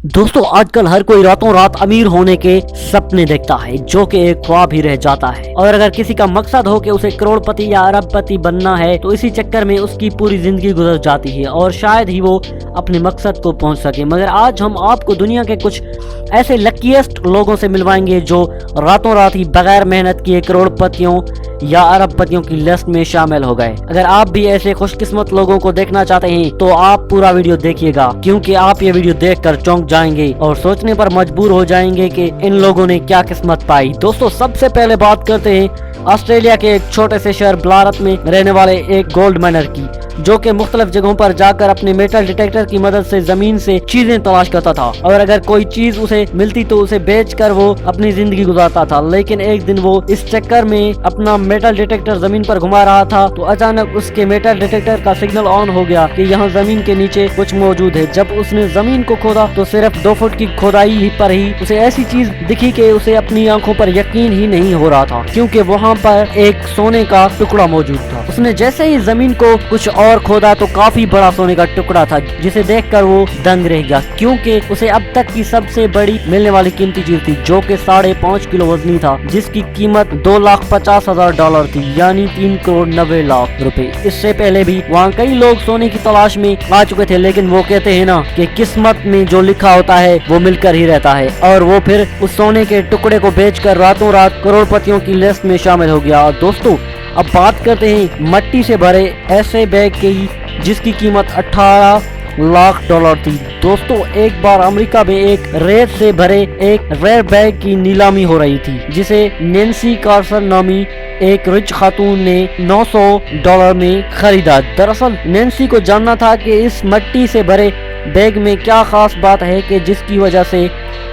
दोस्तों आजकल हर कोई रातों रात अमीर होने के सपने देखता है, जो कि एक ख्वाब ही रह जाता है। और अगर किसी का मकसद हो कि उसे करोड़पति या अरबपति बनना है तो इसी चक्कर में उसकी पूरी जिंदगी गुजर जाती है और शायद ही वो अपने मकसद को पहुंच सके। मगर आज हम आपको दुनिया के कुछ ऐसे लकीएस्ट लोगों से मिलवाएंगे जो रातों रात ही बगैर मेहनत किए करोड़पतियों या अरबपतियों की लिस्ट में शामिल हो गए। अगर आप भी ऐसे खुशकिस्मत लोगों को देखना चाहते हैं तो आप पूरा वीडियो देखिएगा, क्योंकि आप ये वीडियो देखकर चौंक जाएंगे और सोचने पर मजबूर हो जाएंगे कि इन लोगों ने क्या किस्मत पाई। दोस्तों सबसे पहले बात करते हैं ऑस्ट्रेलिया के एक छोटे से शहर ब्लारत में रहने वाले एक गोल्ड माइनर की, जो कि मुख्तलिफ जगहों पर जाकर अपने मेटल डिटेक्टर की मदद से जमीन से चीजें तलाश करता था और अगर कोई चीज उसे मिलती तो उसे बेचकर वो अपनी जिंदगी गुजारता था। लेकिन एक दिन वो इस चक्कर में अपना मेटल डिटेक्टर जमीन पर घुमा रहा था तो अचानक उसके मेटल डिटेक्टर का सिग्नल ऑन हो गया कि यहाँ जमीन के नीचे कुछ मौजूद है। जब उसने जमीन को खोदा तो सिर्फ 2 फुट की खोदाई पर ही उसे ऐसी चीज दिखी कि उसे अपनी आंखों पर यकीन ही नहीं हो रहा था, क्योंकि वहाँ पर एक सोने का टुकड़ा मौजूद था। उसने जैसे ही जमीन को कुछ और खोदा तो काफी बड़ा सोने का टुकड़ा था, जिसे देखकर वो दंग रह गया, क्योंकि उसे अब तक की सबसे बड़ी मिलने वाली कीमती चीज थी, जो कि 5.5 किलो वजनी था, जिसकी कीमत $2,50,000 थी, यानी 3,90,00,000 रुपए। इससे पहले भी वहाँ कई लोग सोने की तलाश में आ चुके थे, लेकिन वो कहते हैं ना कि किस्मत में जो लिखा होता है वो मिलकर ही रहता है, और वो फिर उस सोने के टुकड़े को बेचकर रातों रात करोड़पतियों की लिस्ट में शामिल हो गया। दोस्तों अब बात करते हैं मट्टी से भरे ऐसे बैग की, जिसकी कीमत $18 लाख थी। दोस्तों एक बार अमेरिका में एक रेत से भरे एक रेयर बैग की नीलामी हो रही थी, जिसे नैन्सी कार्सन नामी एक रिच खातून ने $900 में खरीदा। दरअसल नैन्सी को जानना था कि इस मट्टी से भरे बैग में क्या खास बात है कि जिसकी वजह से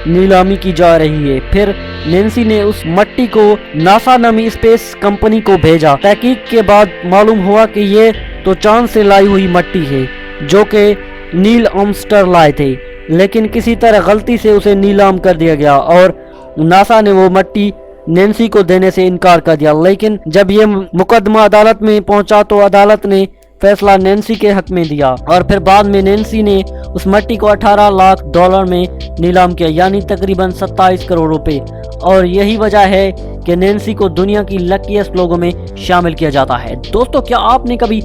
नीलामी की जा रही है। फिर नैन्सी ने उस मट्टी को नासा नामी स्पेस कंपनी को भेजा। तहकीक के बाद मालूम हुआ कि ये तो चांद से लाई हुई मट्टी है, जो कि नील आर्मस्ट्रांग लाए थे, लेकिन किसी तरह गलती से उसे नीलाम कर दिया गया और नासा ने वो मट्टी नैन्सी को देने से इनकार कर दिया। लेकिन जब ये मुकदमा अदालत में पहुंचा तो अदालत ने फैसला नैन्सी के हक में दिया और फिर बाद में नैन्सी ने उस मट्टी को $18 लाख में नीलाम किया, यानी तकरीबन 27 करोड़ रुपए। और यही वजह है कि नैन्सी को दुनिया की लकीएस्ट लोगों में शामिल किया जाता है। दोस्तों क्या आपने कभी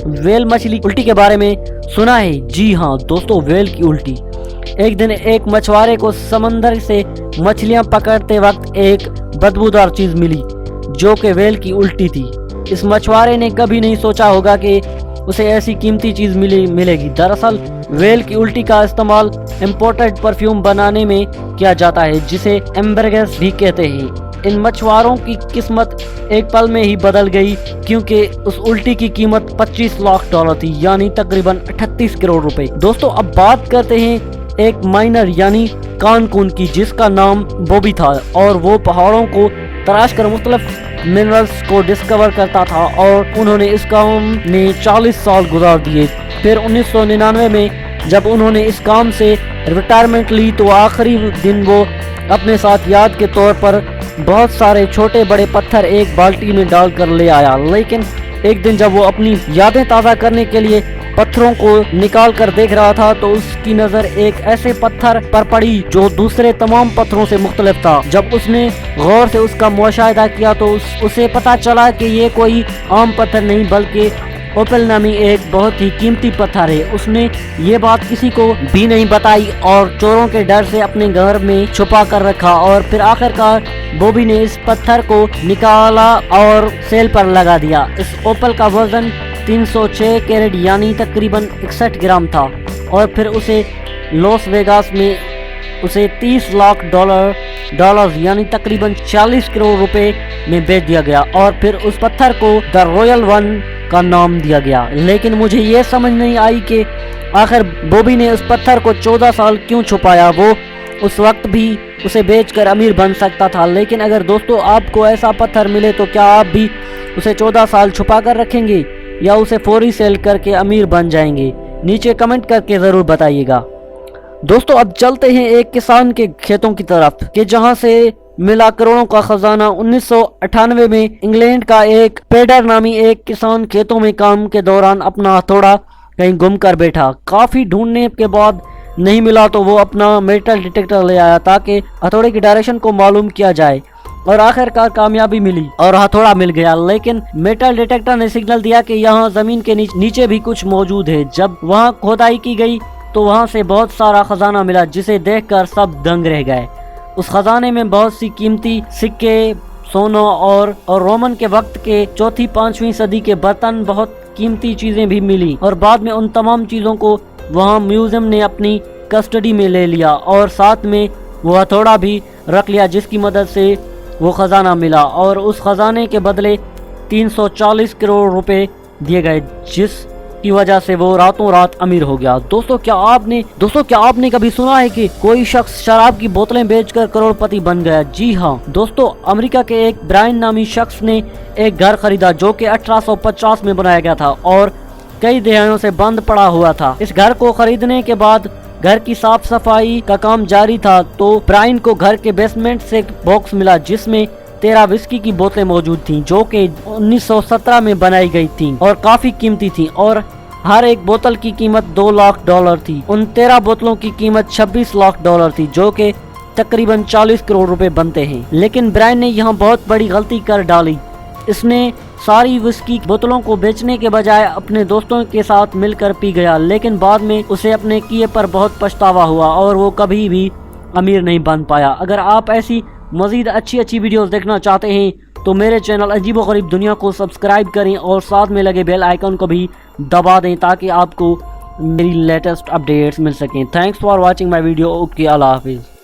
व्हेल मछली उल्टी के बारे में सुना है? जी हाँ दोस्तों, व्हेल की उल्टी। एक दिन एक मछुआरे को समंदर से मछलियां पकड़ते वक्त एक बदबूदार चीज मिली, जो कि व्हेल की उल्टी थी। इस मछुआरे ने कभी नहीं सोचा होगा कि उसे ऐसी कीमती चीज मिलेगी। दरअसल व्हेल की उल्टी का इस्तेमाल इम्पोर्टेड परफ्यूम बनाने में किया जाता है, जिसे एम्बरगेस भी कहते हैं। इन मछुआरों की किस्मत एक पल में ही बदल गई, क्योंकि उस उल्टी की कीमत $25 लाख थी, यानी तकरीबन 38 करोड़ रुपए। दोस्तों अब बात करते हैं एक माइनर यानी कानकून की, जिसका नाम बॉबी था और वो पहाड़ों को तराश कर मुख्तलिफ मिनरल्स को डिस्कवर करता था और उन्होंने इस काम में 40 साल गुजार दिए। फिर 1999 में जब उन्होंने इस काम से रिटायरमेंट ली तो आखिरी दिन वो अपने साथ याद के तौर पर बहुत सारे छोटे बड़े पत्थर एक बाल्टी में डालकर ले आया। लेकिन एक दिन जब वो अपनी यादें ताज़ा करने के लिए पत्थरों को निकाल कर देख रहा था तो उसकी नज़र एक ऐसे पत्थर पर पड़ी जो दूसरे तमाम पत्थरों से मुख्तलिफ था। जब उसने गौर से उसका मुशाहिदा किया तो उसे पता चला कि ये कोई आम पत्थर नहीं बल्कि ओपल नामी एक बहुत ही कीमती पत्थर है। उसने ये बात किसी को भी नहीं बताई और चोरों के डर से अपने घर में छुपा कर रखा और फिर आखिरकार बॉबी ने इस पत्थर को निकाला और सेल पर लगा दिया। इस ओपल का वजन 306 कैरेट यानी तकरीबन 61 ग्राम था और फिर उसे लॉस वेगास में उसे $30 लाख यानी तकरीबन 40 करोड़ रुपए में बेच दिया गया और फिर उस पत्थर को द रॉयल वन का नाम दिया गया। लेकिन मुझे ये समझ नहीं आई कि आखिर बॉबी ने उस पत्थर को 14 साल क्यों छुपाया। वो उस वक्त भी उसे बेचकर अमीर बन सकता था। लेकिन अगर दोस्तों आपको ऐसा पत्थर मिले तो क्या आप भी उसे 14 साल छुपा कर रखेंगे या उसे फौरी सेल करके अमीर बन जाएंगे? नीचे कमेंट करके ज़रूर बताइएगा। दोस्तों अब चलते हैं एक किसान के खेतों की तरफ कि जहां से मिला करोड़ों का खजाना। 1998 में इंग्लैंड का एक पेडर नामी एक किसान खेतों में काम के दौरान अपना हथौड़ा कहीं गुम कर बैठा। काफी ढूंढने के बाद नहीं मिला तो वो अपना मेटल डिटेक्टर ले आया ताकि हथौड़े की डायरेक्शन को मालूम किया जाए और आखिरकार कामयाबी मिली और हथौड़ा मिल गया। लेकिन मेटल डिटेक्टर ने सिग्नल दिया कि यहाँ जमीन के नीचे भी कुछ मौजूद है। जब वहाँ खोदाई की गई तो वहाँ से बहुत सारा खजाना मिला जिसे देखकर सब दंग रह गए। उस खजाने में बहुत सी कीमती सिक्के, सोना और रोमन के वक्त के 4वीं-5वीं सदी के बर्तन, बहुत कीमती चीजें भी मिली और बाद में उन तमाम चीजों को वहाँ म्यूजियम ने अपनी कस्टडी में ले लिया और साथ में वो हथौड़ा भी रख लिया जिसकी मदद से वो खजाना मिला और उस खजाने के बदले 340 करोड़ रुपए दिए गए जिसकी वजह से वो रातों रात अमीर हो गया। दोस्तों क्या आपने कभी सुना है कि कोई शख्स शराब की बोतलें बेचकर करोड़पति बन गया? जी हाँ दोस्तों, अमेरिका के एक ब्रायन नामी शख्स ने एक घर खरीदा जो कि 1850 में बनाया गया था और कई दहाइयों से बंद पड़ा हुआ था। इस घर को खरीदने के बाद घर की साफ सफाई का काम जारी था तो ब्रायन को घर के बेसमेंट से एक बॉक्स मिला जिसमें 13 विस्की की बोतलें मौजूद थीं जो कि 1917 में बनाई गई थीं और काफी कीमती थीं और हर एक बोतल की कीमत $2 लाख थी। उन 13 बोतलों की कीमत $26 लाख थी जो कि तकरीबन 40 करोड़ रुपए बनते हैं। लेकिन ब्रायन ने यहाँ बहुत बड़ी गलती कर डाली। इसने सारी विस्की बोतलों को बेचने के बजाय अपने दोस्तों के साथ मिलकर पी गया, लेकिन बाद में उसे अपने किए पर बहुत पछतावा हुआ और वो कभी भी अमीर नहीं बन पाया। अगर आप ऐसी मजीद अच्छी वीडियोस देखना चाहते हैं तो मेरे चैनल अजीबोगरीब दुनिया को सब्सक्राइब करें और साथ में लगे बेल आइकन को भी दबा दें ताकि आपको मेरी लेटेस्ट अपडेट्स मिल सकें। Thanks for watching my video. Okay, अल्लाह हाफिज़।